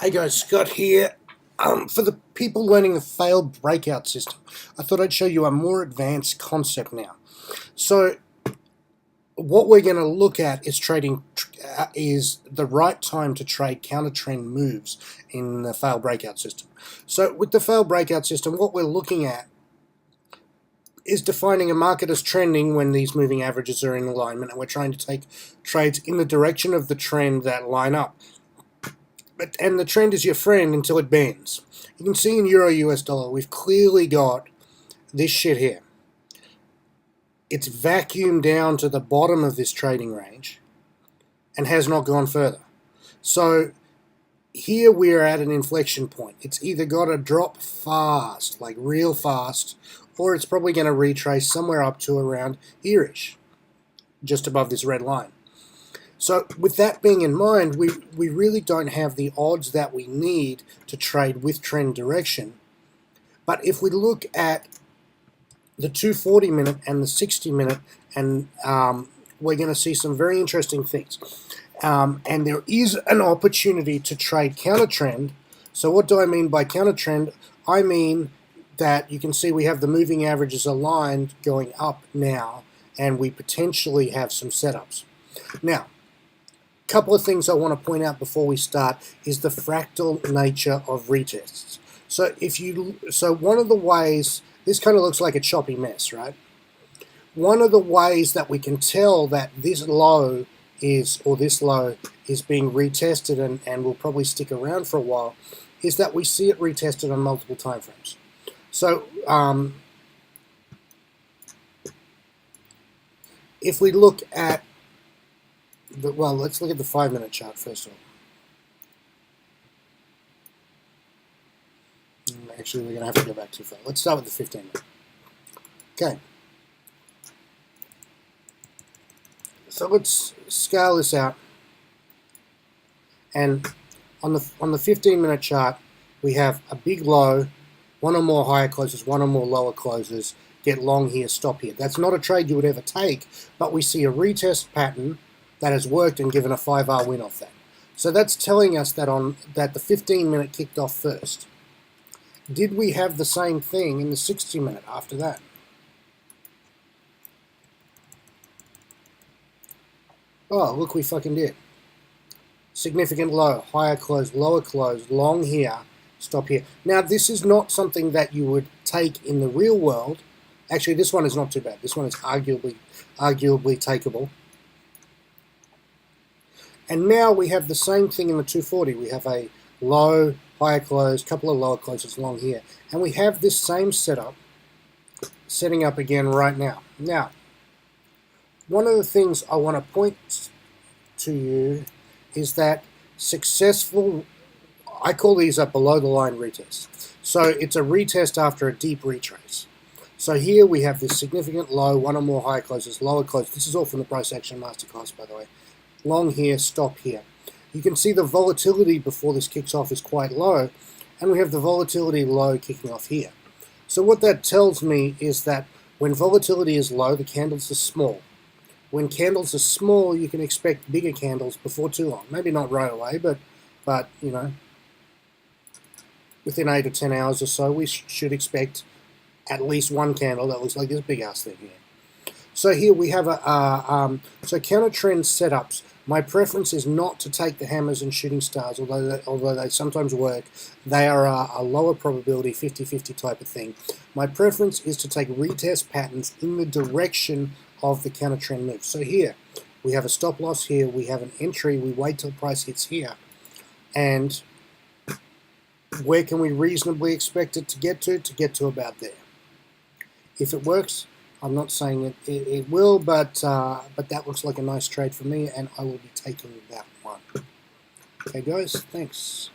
Hey guys, Scott here. For the people learning the failed breakout system, I thought I'd show you a more advanced concept now. So what we're going to look at is is the right time to trade counter trend moves in the failed breakout system. So with the failed breakout system, what we're looking at is defining a market as trending when these moving averages are in alignment, and we're trying to take trades in the direction of the trend that line up. And the trend is your friend until it bends. You can see in Euro US dollar, we've clearly got this shit here. It's vacuumed down to the bottom of this trading range and has not gone further. So here we're at an inflection point. It's either got to drop fast, like real fast, or it's probably going to retrace somewhere up to around here-ish, just above this red line. So with that being in mind, we really don't have the odds that we need to trade with trend direction. But if we look at the 240 minute and the 60 minute, and we're going to see some very interesting things. And there is an opportunity to trade counter trend. So what do I mean by counter trend? I mean that you can see we have the moving averages aligned going up now, and we potentially have some setups. Now, couple of things I want to point out before we start is the fractal nature of retests. So one of the ways, this kind of looks like a choppy mess, right? One of the ways that we can tell that this low is being retested and will probably stick around for a while is that we see it retested on multiple time frames. So if we look at well, let's look at the 5-minute chart first of all. Actually, we're going to have to go back too far. Let's start with the 15-minute. Okay. So let's scale this out. And on the 15-minute chart, we have a big low, one or more higher closes, one or more lower closes, get long here, stop here. That's not a trade you would ever take, but we see a retest pattern that has worked and given a 5R win off that. So that's telling us that the 15-minute kicked off first. Did we have the same thing in the 60-minute after that? Oh, look, we fucking did. Significant low, higher close, lower close, long here, stop here. Now, this is not something that you would take in the real world. Actually, this one is not too bad. This one is arguably takeable. And now we have the same thing in the 240. We have a low, higher close, couple of lower closes long here. And we have this same setup setting up again right now. Now, one of the things I want to point to you is that successful, I call these a below the line retest. So it's a retest after a deep retrace. So here we have this significant low, one or more higher closes, lower close. This is all from the Price Action Masterclass, by the way. Long here, stop here. You can see the volatility before this kicks off is quite low, and we have the volatility low kicking off here. So what that tells me is that when volatility is low, the candles are small. When candles are small, you can expect bigger candles before too long. Maybe not right away, but you know, within 8 or 10 hours or so, we should expect at least one candle that looks like this big ass thing here. So here we have so counter trend setups. My preference is not to take the hammers and shooting stars, although they sometimes work. They are a lower probability 50-50 type of thing. My preference is to take retest patterns in the direction of the counter trend move. So here we have a stop loss here, we have an entry, we wait till price hits here. And where can we reasonably expect it to get to? To get to about there. If it works, I'm not saying it will, but that looks like a nice trade for me, and I will be taking that one. Okay, guys, thanks.